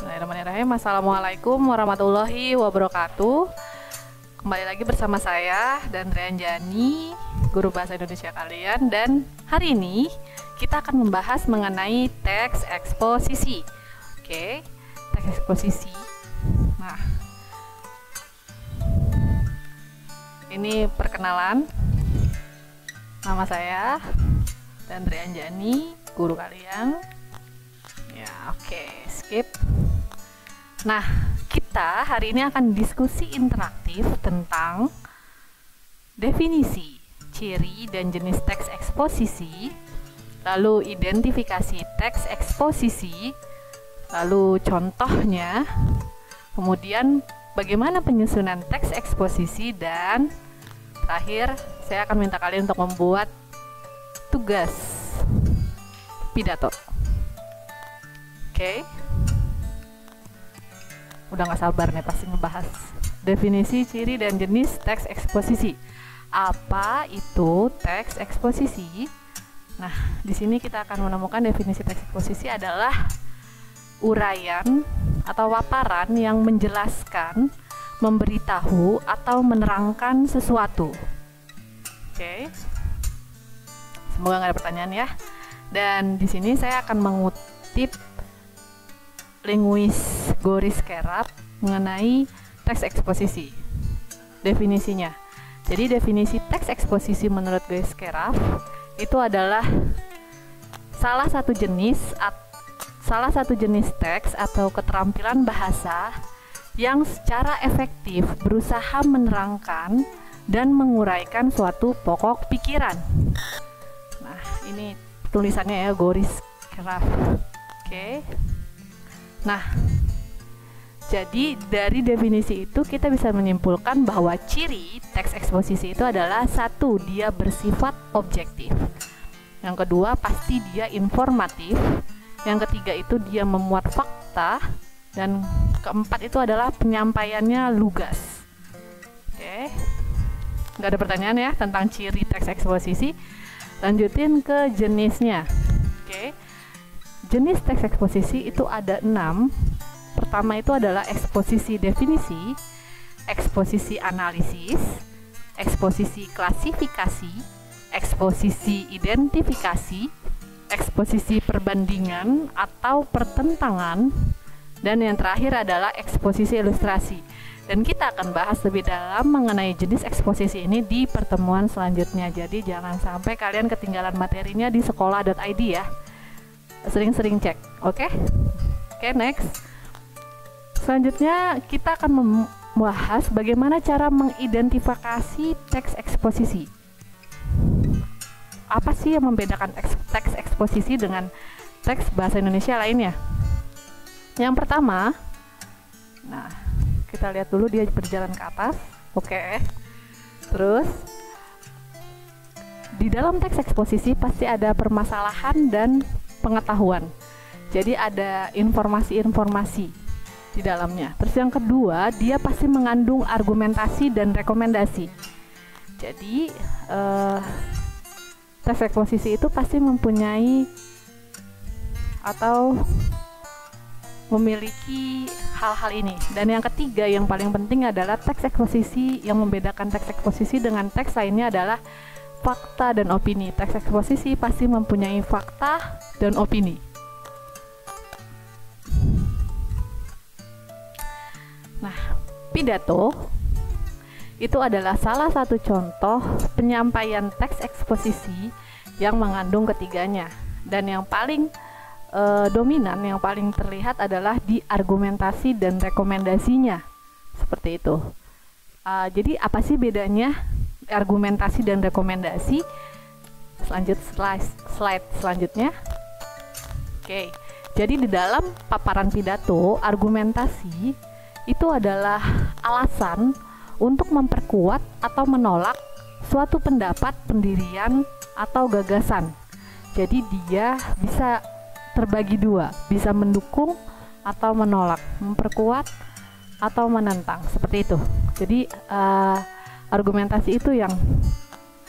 Bismillahirrahmanirrahim. Assalamualaikum warahmatullahi wabarakatuh. Kembali lagi bersama saya dan Rianjani, guru bahasa Indonesia kalian. Dan hari ini kita akan membahas mengenai teks eksposisi. Oke, teks eksposisi. Nah, ini perkenalan. Nama saya dan Rianjani, guru kalian. Ya, oke, skip. Nah, kita hari ini akan diskusi interaktif tentang definisi, ciri, dan jenis teks eksposisi, lalu identifikasi teks eksposisi, lalu contohnya, kemudian bagaimana penyusunan teks eksposisi, dan terakhir saya akan minta kalian untuk membuat tugas pidato. Oke. Udah gak sabar nih pasti ngebahas definisi, ciri, dan jenis teks eksposisi. Apa itu teks eksposisi? Nah, di sini kita akan menemukan definisi teks eksposisi adalah uraian atau paparan yang menjelaskan, memberitahu, atau menerangkan sesuatu. Oke. Semoga gak ada pertanyaan ya. Dan di sini saya akan mengutip linguis Goris Kerap mengenai teks eksposisi. Definisinya. Jadi definisi teks eksposisi menurut Goris Kerap itu adalah salah satu jenis teks atau keterampilan bahasa yang secara efektif berusaha menerangkan dan menguraikan suatu pokok pikiran. Nah, ini tulisannya ya, Goris Kerap. Oke. Nah, jadi dari definisi itu kita bisa menyimpulkan bahwa ciri teks eksposisi itu adalah satu, dia bersifat objektif. Yang kedua, pasti dia informatif. Yang ketiga itu dia memuat fakta. Dan keempat itu adalah penyampaiannya lugas. Oke, nggak ada pertanyaan ya tentang ciri teks eksposisi. Lanjutin ke jenisnya. Oke. Jenis teks eksposisi itu ada 6. Pertama itu adalah eksposisi definisi, eksposisi analisis, eksposisi klasifikasi, eksposisi identifikasi, eksposisi perbandingan atau pertentangan, dan yang terakhir adalah eksposisi ilustrasi. Dan kita akan bahas lebih dalam mengenai jenis eksposisi ini di pertemuan selanjutnya. Jadi jangan sampai kalian ketinggalan materinya di sekolah.id ya. Sering-sering cek, oke? Oke, next. Selanjutnya kita akan membahas bagaimana cara mengidentifikasi teks eksposisi. Apa sih yang membedakan teks eksposisi dengan teks bahasa Indonesia lainnya? Yang pertama, nah, kita lihat dulu dia berjalan ke atas, oke? Terus, di dalam teks eksposisi pasti ada permasalahan dan pengetahuan. Jadi ada informasi-informasi di dalamnya. Terus yang kedua, dia pasti mengandung argumentasi dan rekomendasi. Jadi teks eksposisi itu pasti mempunyai atau memiliki hal-hal ini. Dan yang ketiga yang paling penting adalah teks eksposisi, yang membedakan teks eksposisi dengan teks lainnya adalah fakta dan opini. Teks eksposisi pasti mempunyai fakta dan opini. Nah, pidato itu adalah salah satu contoh penyampaian teks eksposisi yang mengandung ketiganya. Dan yang paling dominan, yang paling terlihat adalah di argumentasi dan rekomendasinya. Seperti itu. Jadi apa sih bedanya argumentasi dan rekomendasi? Slide selanjutnya. Oke, jadi di dalam paparan pidato, argumentasi itu adalah alasan untuk memperkuat atau menolak suatu pendapat, pendirian, atau gagasan. Jadi dia bisa terbagi dua, bisa mendukung atau menolak, memperkuat atau menentang, seperti itu. Jadi argumentasi itu yang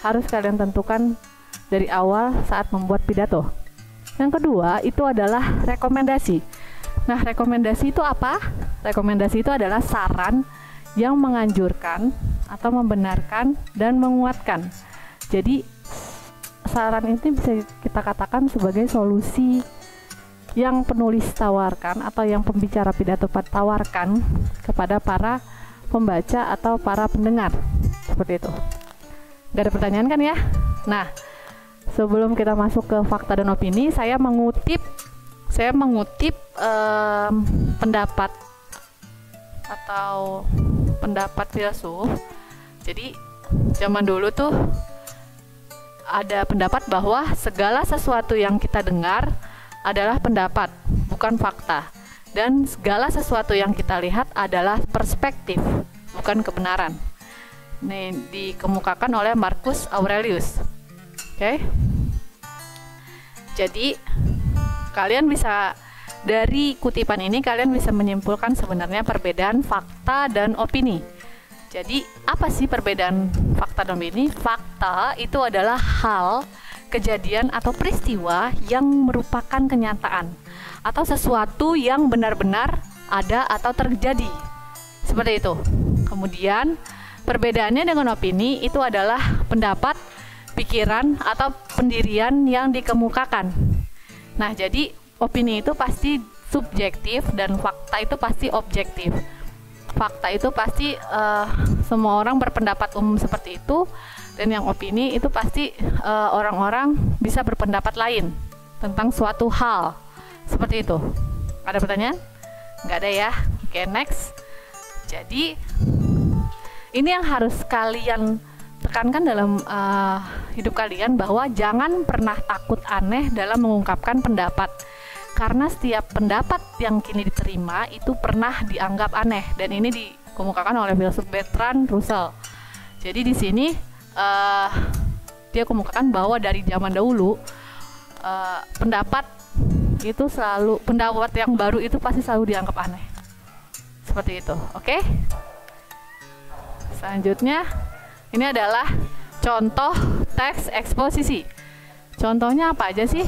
harus kalian tentukan dari awal saat membuat pidato. Yang kedua itu adalah rekomendasi. Nah, rekomendasi itu apa? Rekomendasi itu adalah saran yang menganjurkan atau membenarkan dan menguatkan. Jadi saran ini bisa kita katakan sebagai solusi yang penulis tawarkan atau yang pembicara pidato tawarkan kepada para pembaca atau para pendengar. Seperti itu. Gak ada pertanyaan kan ya? Nah, sebelum kita masuk ke fakta dan opini, saya mengutip pendapat atau pendapat filsuf. Jadi zaman dulu tuh ada pendapat bahwa segala sesuatu yang kita dengar adalah pendapat, bukan fakta. Dan segala sesuatu yang kita lihat adalah perspektif, bukan kebenaran. Ini dikemukakan oleh Marcus Aurelius. Oke. Jadi kalian bisa, dari kutipan ini kalian bisa menyimpulkan sebenarnya perbedaan fakta dan opini. Jadi apa sih perbedaan fakta dan opini? Fakta itu adalah hal, kejadian atau peristiwa yang merupakan kenyataan atau sesuatu yang benar-benar ada atau terjadi. Seperti itu. Kemudian perbedaannya dengan opini itu adalah pendapat, pikiran atau pendirian yang dikemukakan. Nah, jadi opini itu pasti subjektif dan fakta itu pasti objektif. Fakta itu pasti semua orang berpendapat umum seperti itu, dan yang opini itu pasti orang-orang bisa berpendapat lain tentang suatu hal. Seperti itu. Ada pertanyaan? Nggak ada ya? Oke, next. Jadi ini yang harus kalian tekankan dalam hidup kalian, bahwa jangan pernah takut aneh dalam mengungkapkan pendapat. Karena setiap pendapat yang kini diterima itu pernah dianggap aneh, dan ini dikemukakan oleh filsuf Bertrand Russell. Jadi di sini dia kemukakan bahwa dari zaman dahulu pendapat yang baru itu pasti selalu dianggap aneh. Seperti itu, oke? Selanjutnya, ini adalah contoh teks eksposisi. Contohnya apa aja sih?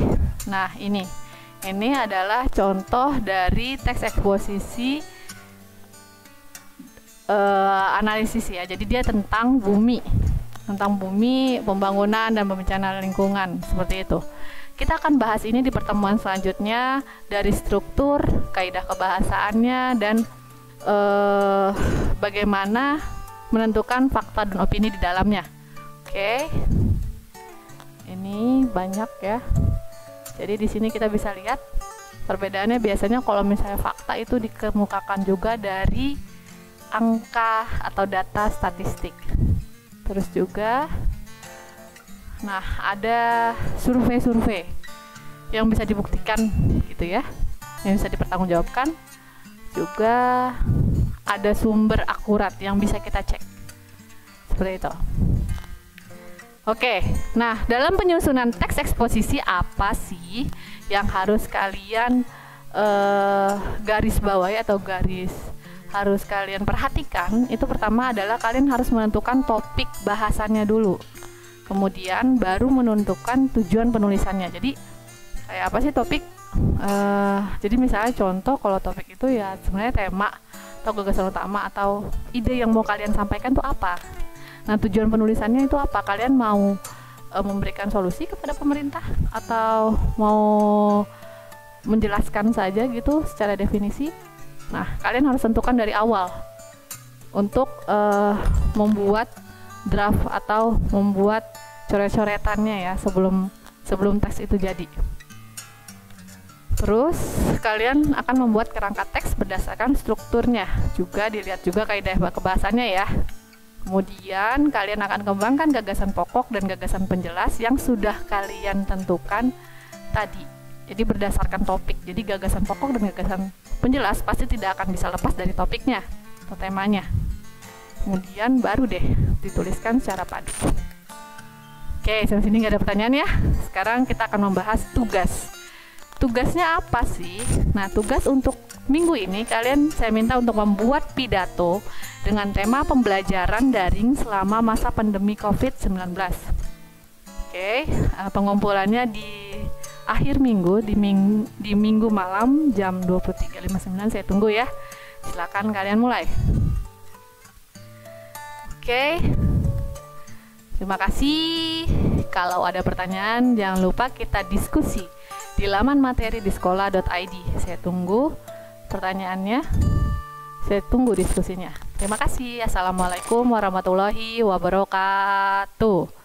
Nah, ini adalah contoh dari teks eksposisi analisis ya. Jadi dia tentang bumi, pembangunan dan bencana lingkungan, seperti itu. Kita akan bahas ini di pertemuan selanjutnya, dari struktur, kaidah kebahasaannya, dan bagaimana menentukan fakta dan opini di dalamnya. Oke. Ini banyak ya. Jadi di sini kita bisa lihat perbedaannya. Biasanya kalau misalnya fakta itu dikemukakan juga dari angka atau data statistik. Terus juga ada survei-survei yang bisa dibuktikan gitu ya, yang bisa dipertanggungjawabkan. Juga ada sumber akurat yang bisa kita cek. Seperti itu. Oke, nah dalam penyusunan teks eksposisi apa sih yang harus kalian garis bawahi atau harus kalian perhatikan? Itu pertama adalah kalian harus menentukan topik bahasannya dulu. Kemudian baru menentukan tujuan penulisannya. Jadi kayak apa sih topik? Jadi misalnya contoh, kalau topik itu ya sebenarnya tema atau gagasan utama atau ide yang mau kalian sampaikan itu apa. Nah, tujuan penulisannya itu apa? Kalian mau memberikan solusi kepada pemerintah atau mau menjelaskan saja gitu secara definisi? Nah, kalian harus tentukan dari awal untuk membuat draft atau membuat coret-coretannya ya sebelum teks itu jadi. Terus kalian akan membuat kerangka teks berdasarkan strukturnya. Juga dilihat juga kaidah kebahasannya ya. Kemudian kalian akan kembangkan gagasan pokok dan gagasan penjelas yang sudah kalian tentukan tadi. Jadi berdasarkan topik. Jadi gagasan pokok dan gagasan penjelas pasti tidak akan bisa lepas dari topiknya atau temanya. Kemudian baru deh dituliskan secara padu. Oke, sampai sini nggak ada pertanyaan ya. Sekarang kita akan membahas tugas. Tugasnya apa sih? Nah, tugas untuk minggu ini saya minta untuk membuat pidato dengan tema pembelajaran daring selama masa pandemi COVID-19. Oke, pengumpulannya di akhir minggu di minggu malam jam 23.59. Saya tunggu ya. Silakan kalian mulai. Oke. Terima kasih. Kalau ada pertanyaan jangan lupa kita diskusi di laman materi di sekolah.id. Saya tunggu pertanyaannya. Saya tunggu diskusinya. Terima kasih. Assalamualaikum warahmatullahi wabarakatuh.